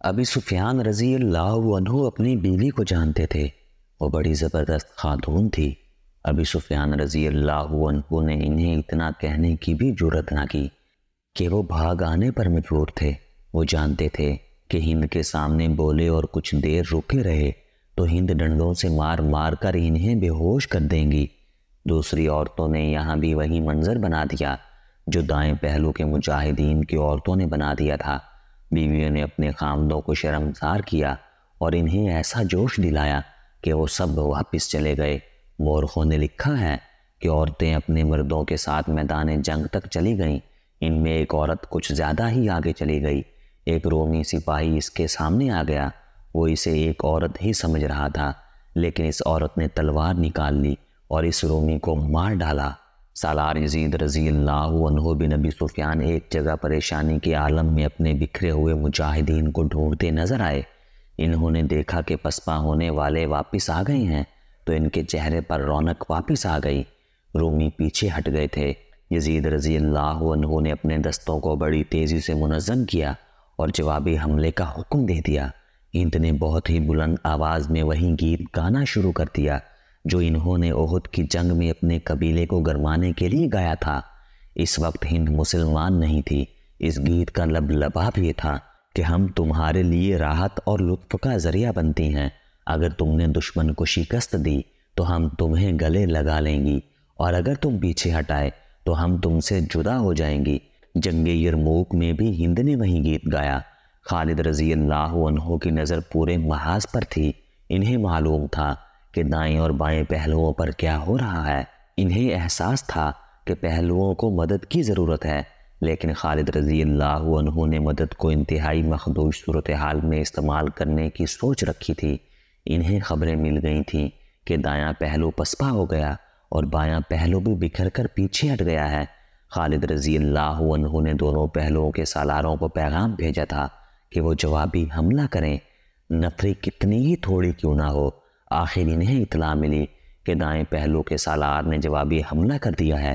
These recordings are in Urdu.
ابی سفیان رضی اللہ عنہ اپنی بیوی کو جانتے تھے، وہ بڑی زبردست خاتون تھی۔ ابی سفیان رضی اللہ عنہ نے انہیں اتنا کہنے کی بھی جرأت نہ کی کہ وہ بھاگ آنے پر مجبور تھے۔ وہ جانتے تھے کہ ہند کے سامنے بولے اور کچھ دیر رکے رہے تو ہند ڈنڈوں سے مار مار کر انہیں بے ہوش کر دیں گی۔ دوسری عورتوں نے یہاں بھی وہی منظر بنا دیا جو دائیں پہلو کے مجاہدین کی عورتوں نے بنا دیا تھا۔ بیویوں نے اپنے خامدوں کو شرمسار کیا اور انہیں ایسا جوش دلایا کہ وہ سب واپس چلے گئے۔ مورخوں نے لکھا ہے کہ عورتیں اپنے مردوں کے ساتھ میدان جنگ تک چلی گئیں۔ ان میں ایک عورت کچھ زیادہ ہی آگے چلی گئی۔ ایک رومی سپاہی اس کے سامنے آ گیا۔ وہ اسے ایک عورت ہی سمجھ رہا تھا، لیکن اس عورت نے تلوار نکال لی اور اس رومی کو مار ڈالا۔ سالار یزید رضی اللہ عنہ بن ابی سفیان ایک جگہ پریشانی کے عالم میں اپنے بکھرے ہوئے مجاہدین کو ڈھونڈتے نظر آئے۔ انہوں نے دیکھا کہ پسپا ہونے والے واپس آ گئے ہیں تو ان کے چہرے پر رونق واپس آ گئی۔ رومی پیچھے ہٹ گئے تھے۔ یزید رضی اللہ عنہ نے اپنے دستوں کو بڑی تیزی سے منظم کیا اور جوابی حملے کا حکم دے دیا۔ ہند نے بہت ہی بلند آواز میں وہی گیت گانا شروع کر دیا جو انہوں نے احد کی جنگ میں اپنے قبیلے کو گرمانے کے لیے گایا تھا۔ اس وقت ہند مسلمان نہیں تھی۔ اس گیت کا لبلباب یہ تھا کہ ہم تمہارے لیے راحت اور لطف کا ذریعہ بنتی ہیں۔ اگر تم نے دشمن کو شکست دی تو ہم تمہیں گلے لگا لیں گی، اور اگر تم پیچھے ہٹائے تو ہم تم سے جدا ہو جائیں گی۔ جنگ یرموک میں بھی ہند نے وہی گیت گایا۔ خالد رضی اللہ عنہ کی نظر پورے محاذ پر تھی۔ انہیں معلوم تھا کہ دائیں اور بائیں پہلوؤں پر کیا ہو رہا ہے۔ انہیں احساس تھا کہ پہلوؤں کو مدد کی ضرورت ہے، لیکن خالد رضی اللہ عنہ نے مدد کو انتہائی مخدوش صورتحال میں استعمال کرنے کی سوچ رکھی تھی۔ انہیں خبریں مل گئی تھیں کہ دایاں پہلو پسپا ہو گیا اور بایاں پہلو بھی بکھر کر پیچھے ہٹ گیا ہے۔ خالد رضی اللہ عنہ نے دونوں پہلوؤں کے سالاروں کو پیغام بھیجا تھا کہ وہ جوابی حملہ کریں، نفری کتنی ہی تھوڑی کیوں نہ ہو۔ آخر انہیں اطلاع ملی کہ دائیں پہلو کے سالار نے جوابی حملہ کر دیا ہے۔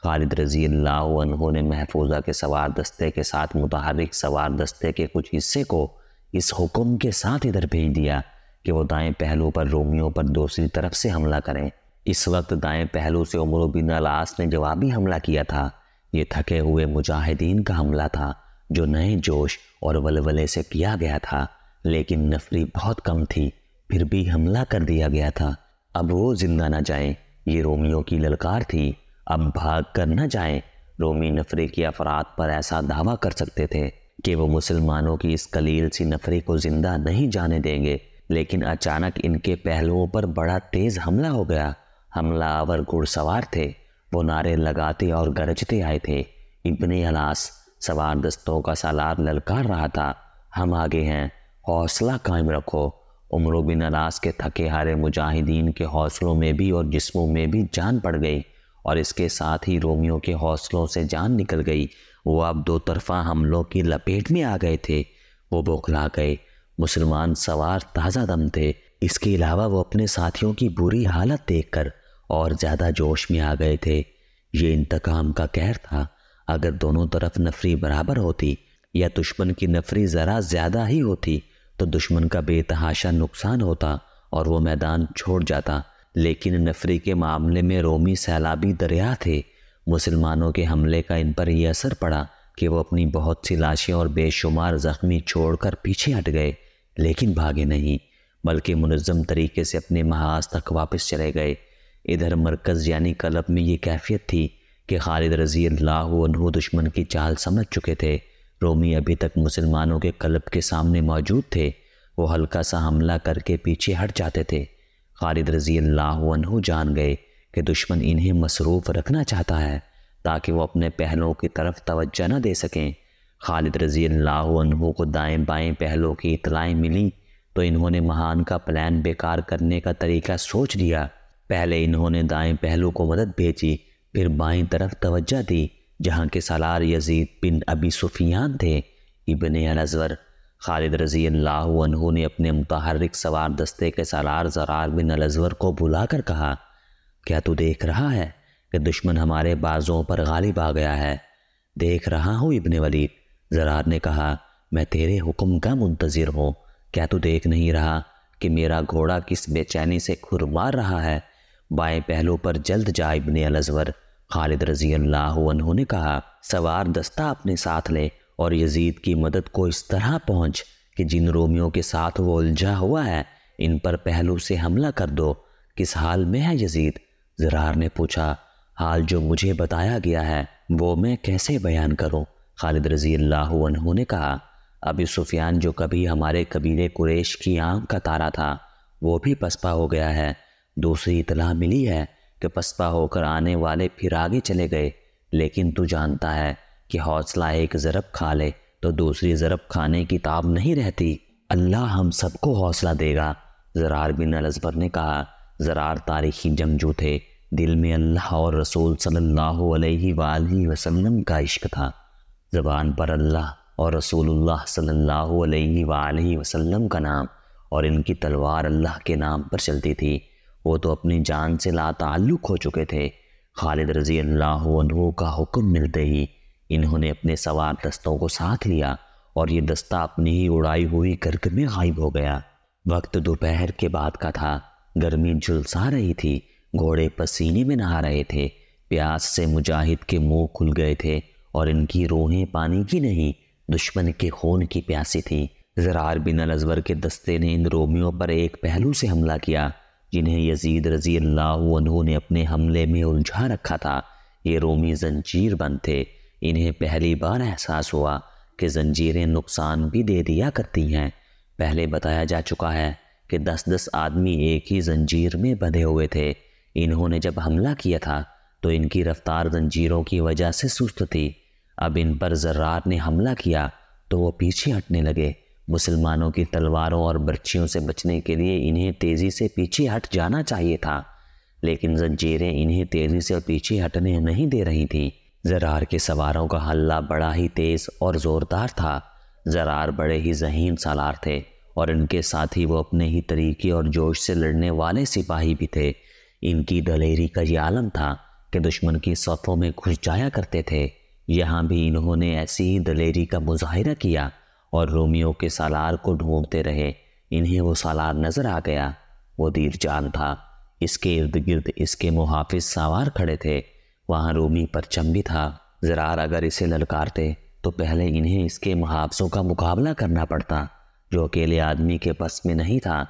خالد رضی اللہ عنہ نے محفوظہ کے سوار دستے کے ساتھ متحرک سوار دستے کے کچھ حصے کو اس حکم کے ساتھ ادھر بھیج دیا کہ وہ دائیں پہلو پر رومیوں پر دوسری طرف سے حملہ کریں۔ اس وقت دائیں پہلو سے عمرو بن العاص نے جوابی حملہ کیا تھا۔ یہ تھکے ہوئے مجاہدین کا حملہ تھا جو نئے جوش اور ولولے سے کیا گیا تھا، لیکن نفری بہت کم تھی، پھر بھی حملہ کر دیا گیا تھا۔ اب وہ زندہ نہ جائیں، یہ رومیوں کی للکار تھی۔ اب بھاگ کر نہ جائیں۔ رومی نفری کے افراد پر ایسا دعویٰ کر سکتے تھے کہ وہ مسلمانوں کی اس قلیل سی نفری کو زندہ نہیں جانے دیں گے، لیکن اچانک ان کے پہلوؤں پر بڑا تیز حملہ ہو گیا۔ حملہ آور گھڑ سوار تھے۔ وہ نعرے لگاتے اور گرجتے آئے تھے۔ ابن الاس سوار دستوں کا سالار للکار رہا تھا، ہم آگے ہیں، حوصلہ قائم رکھو۔ عمرو بن الاس کے تھکے ہارے مجاہدین کے حوصلوں میں بھی اور جسموں میں بھی جان پڑ گئی، اور اس کے ساتھ ہی رومیوں کے حوصلوں سے جان نکل گئی۔ وہ اب دو طرفہ حملوں کی لپیٹ میں آ گئے تھے۔ وہ بوکھلا گئے۔ مسلمان سوار تازہ دم تھے۔ اس کے علاوہ وہ اپنے ساتھیوں کی بری حالت دیکھ کر اور زیادہ جوش میں آ گئے تھے۔ یہ انتقام کا قہر تھا۔ اگر دونوں طرف نفری برابر ہوتی یا دشمن کی نفری ذرا زیادہ ہی ہوتی تو دشمن کا بے تحاشا نقصان ہوتا اور وہ میدان چھوڑ جاتا، لیکن نفری کے معاملے میں رومی سیلابی دریا تھے۔ مسلمانوں کے حملے کا ان پر یہ اثر پڑا کہ وہ اپنی بہت سی لاشیں اور بے شمار زخمی چھوڑ کر پیچھے ہٹ گئے، لیکن بھاگے نہیں، بلکہ منظم طریقے سے اپنے محاذ تک واپس چلے گئے۔ ادھر مرکز یعنی قلب میں یہ کیفیت تھی کہ خالد رضی اللہ عنہ دشمن کی چال سمجھ چکے تھے۔ رومی ابھی تک مسلمانوں کے قلب کے سامنے موجود تھے۔ وہ ہلکا سا حملہ کر کے پیچھے ہٹ جاتے تھے۔ خالد رضی اللہ عنہ جان گئے کہ دشمن انہیں مصروف رکھنا چاہتا ہے تاکہ وہ اپنے پہلوؤں کی طرف توجہ نہ دے سکیں۔ خالد رضی اللہ عنہ کو دائیں بائیں پہلوؤں کی اطلاعیں ملیں تو انہوں نے مہان کا پلان بیکار کرنے کا طریقہ سوچ لیا۔ پہلے انہوں نے دائیں پہلو کو مدد بھیجی، پھر بائیں طرف توجہ دی جہاں کے سالار یزید بن ابی سفیان تھے۔ ابن الازور خالد رضی اللہ عنہ نے اپنے متحرک سوار دستے کے سالار زرار بن الازور کو بلا کر کہا، کیا تو دیکھ رہا ہے کہ دشمن ہمارے بازوں پر غالب آ گیا ہے؟ دیکھ رہا ہوں ابن ولید، زرار نے کہا، میں تیرے حکم کا منتظر ہوں۔ کیا تو دیکھ نہیں رہا کہ میرا گھوڑا کس بے چینی سے کھر مار رہا ہے؟ بائیں پہلو پر جلد جا ابن الازور، خالد رضی اللہ عنہ نے کہا۔ سوار دستہ اپنے ساتھ لے اور یزید کی مدد کو اس طرح پہنچ کہ جن رومیوں کے ساتھ وہ الجھا ہوا ہے ان پر پہلو سے حملہ کر دو۔ کس حال میں ہے یزید؟ زرار نے پوچھا۔ حال جو مجھے بتایا گیا ہے وہ میں کیسے بیان کروں؟ خالد رضی اللہ عنہ نے کہا۔ ابو سفیان جو کبھی ہمارے قبیلے قریش کی آنکھ کا تارا تھا وہ بھی پسپا ہو گیا ہے۔ دوسری اطلاع ملی ہے کہ پسپا ہو کر آنے والے پھر آگے چلے گئے، لیکن تو جانتا ہے کہ حوصلہ ایک ضرب کھا لے تو دوسری ضرب کھانے کی تاب نہیں رہتی۔ اللہ ہم سب کو حوصلہ دے گا، زرار بن الازور نے کہا۔ زرار تاریخی جنگجو تھے، دل میں اللہ اور رسول صلی اللہ علیہ وآلہ وسلم کا عشق تھا، زبان پر اللہ اور رسول اللہ صلی اللہ علیہ وآلہ وسلم کا نام، اور ان کی تلوار اللہ کے نام پر چلتی تھی۔ وہ تو اپنی جان سے لا تعلق ہو چکے تھے۔ خالد رضی اللہ عنہ کا حکم ملتے ہی انہوں نے اپنے سوار دستوں کو ساتھ لیا اور یہ دستہ اپنی ہی اڑائی ہوئی گرگ میں غائب ہو گیا۔ وقت دوپہر کے بعد کا تھا، گرمی جھلسا رہی تھی، گھوڑے پسینے میں نہا رہے تھے، پیاس سے مجاہد کے منہ کھل گئے تھے اور ان کی روحیں پانی کی نہیں دشمن کے خون کی پیاسی تھی۔ زرار بن الازور کے دستے نے ان رومیوں پر ایک پہلو سے حملہ کیا جنہیں یزید رضی اللہ عنہ نے اپنے حملے میں الجھا رکھا تھا۔ یہ رومی زنجیر بند تھے، انہیں پہلی بار احساس ہوا کہ زنجیریں نقصان بھی دے دیا کرتی ہیں۔ پہلے بتایا جا چکا ہے کہ 10 آدمی ایک ہی زنجیر میں بندھے ہوئے تھے۔ انہوں نے جب حملہ کیا تھا تو ان کی رفتار زنجیروں کی وجہ سے سست تھی۔ اب ان پر زرار نے حملہ کیا تو وہ پیچھے ہٹنے لگے۔ مسلمانوں کی تلواروں اور برچھیوں سے بچنے کے لیے انہیں تیزی سے پیچھے ہٹ جانا چاہیے تھا، لیکن زنجیریں انہیں تیزی سے پیچھے ہٹنے نہیں دے رہی تھیں۔ زرار کے سواروں کا حلہ بڑا ہی تیز اور زوردار تھا۔ زرار بڑے ہی ذہین سالار تھے اور ان کے ساتھ ہی وہ اپنے ہی طریقے اور جوش سے لڑنے والے سپاہی بھی تھے۔ ان کی دلیری کا یہ عالم تھا کہ دشمن کی صفوں میں گھس جایا کرتے تھے۔ یہاں بھی انہوں نے ایسی ہی دلیری کا مظاہرہ کیا اور رومیوں کے سالار کو ڈھونڈتے رہے۔ انہیں وہ سالار نظر آ گیا، وہ دیر جان تھا۔ اس کے ارد گرد اس کے محافظ سوار کھڑے تھے، وہاں رومی پرچم بھی تھا۔ زرار اگر اسے للکارتے تو پہلے انہیں اس کے محافظوں کا مقابلہ کرنا پڑتا جو اکیلے آدمی کے بس میں نہیں تھا۔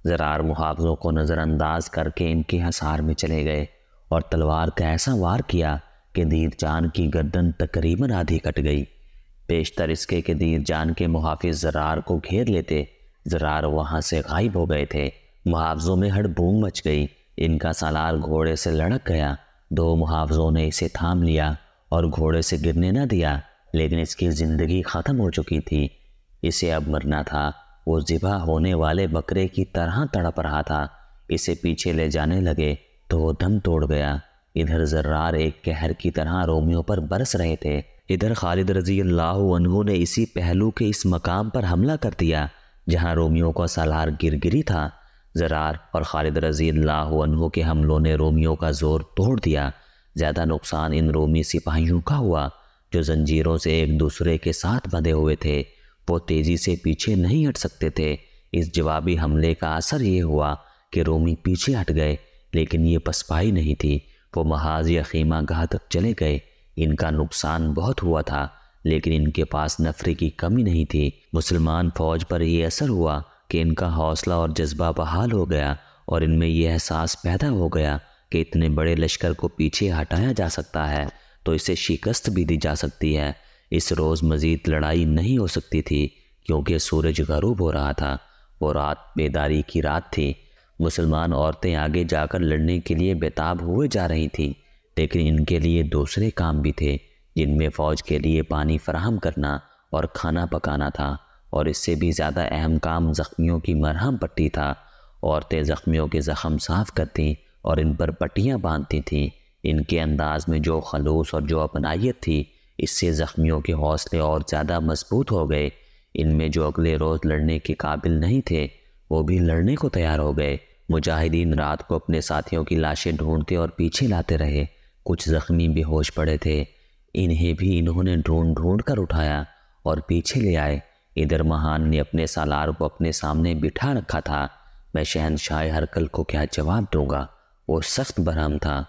زرار محافظوں کو نظر انداز کر کے ان کے حصار میں چلے گئے اور تلوار کا ایسا وار کیا کہ دیر جان کی گردن تقریباً آدھی کٹ گئی۔ پیشتر اس کے کہ دیر جان کے محافظ زرار کو گھیر لیتے، زرار وہاں سے غائب ہو گئے تھے۔ محافظوں میں ہڑ بوم مچ گئی، ان کا سالار گھوڑے سے لڑک گیا۔ 2 محافظوں نے اسے تھام لیا اور گھوڑے سے گرنے نہ دیا، لیکن اس کی زندگی ختم ہو چکی تھی، اسے اب مرنا تھا۔ وہ ذبح ہونے والے بکرے کی طرح تڑپ رہا تھا۔ اسے پیچھے لے جانے لگے تو وہ دم توڑ گیا۔ ادھر زرار ایک قہر کی طرح رومیوں پر برس رہے تھے، ادھر خالد رضی اللہ عنہ نے اسی پہلو کے اس مقام پر حملہ کر دیا جہاں رومیوں کا سالار گرگری تھا۔ زرار اور خالد رضی اللہ عنہ کے حملوں نے رومیوں کا زور توڑ دیا۔ زیادہ نقصان ان رومی سپاہیوں کا ہوا جو زنجیروں سے ایک دوسرے کے ساتھ بندھے ہوئے تھے، وہ تیزی سے پیچھے نہیں ہٹ سکتے تھے۔ اس جوابی حملے کا اثر یہ ہوا کہ رومی پیچھے ہٹ گئے، لیکن یہ پسپائی نہیں تھی، وہ محاذ یا خیمہ گاہ تک چلے گئے۔ ان کا نقصان بہت ہوا تھا، لیکن ان کے پاس نفری کی کمی نہیں تھی۔ مسلمان فوج پر یہ اثر ہوا کہ ان کا حوصلہ اور جذبہ بحال ہو گیا اور ان میں یہ احساس پیدا ہو گیا کہ اتنے بڑے لشکر کو پیچھے ہٹایا جا سکتا ہے تو اسے شکست بھی دی جا سکتی ہے۔ اس روز مزید لڑائی نہیں ہو سکتی تھی کیونکہ سورج غروب ہو رہا تھا۔ وہ رات بیداری کی رات تھی۔ مسلمان عورتیں آگے جا کر لڑنے کے لیے بےتاب ہوئے جا رہی تھیں، لیکن ان کے لیے دوسرے کام بھی تھے جن میں فوج کے لیے پانی فراہم کرنا اور کھانا پکانا تھا، اور اس سے بھی زیادہ اہم کام زخمیوں کی مرہم پٹی تھا۔ عورتیں زخمیوں کے زخم صاف کرتیں اور ان پر پٹیاں باندھتی تھیں۔ ان کے انداز میں جو خلوص اور جو اپنائیت تھی، اس سے زخمیوں کے حوصلے اور زیادہ مضبوط ہو گئے۔ ان میں جو اگلے روز لڑنے کے قابل نہیں تھے وہ بھی لڑنے کو تیار ہو گئے۔ مجاہدین رات کو اپنے ساتھیوں کی لاشیں ڈھونڈتے اور پیچھے لاتے رہے۔ کچھ زخمی بے ہوش پڑے تھے، انہیں بھی انہوں نے ڈھونڈ کر اٹھایا اور پیچھے لے آئے۔ ادھر مہان نے اپنے سالار کو اپنے سامنے بٹھا رکھا تھا۔ میں شہنشاہ ہرکل کو کیا جواب دوں گا؟ وہ سخت برہم تھا۔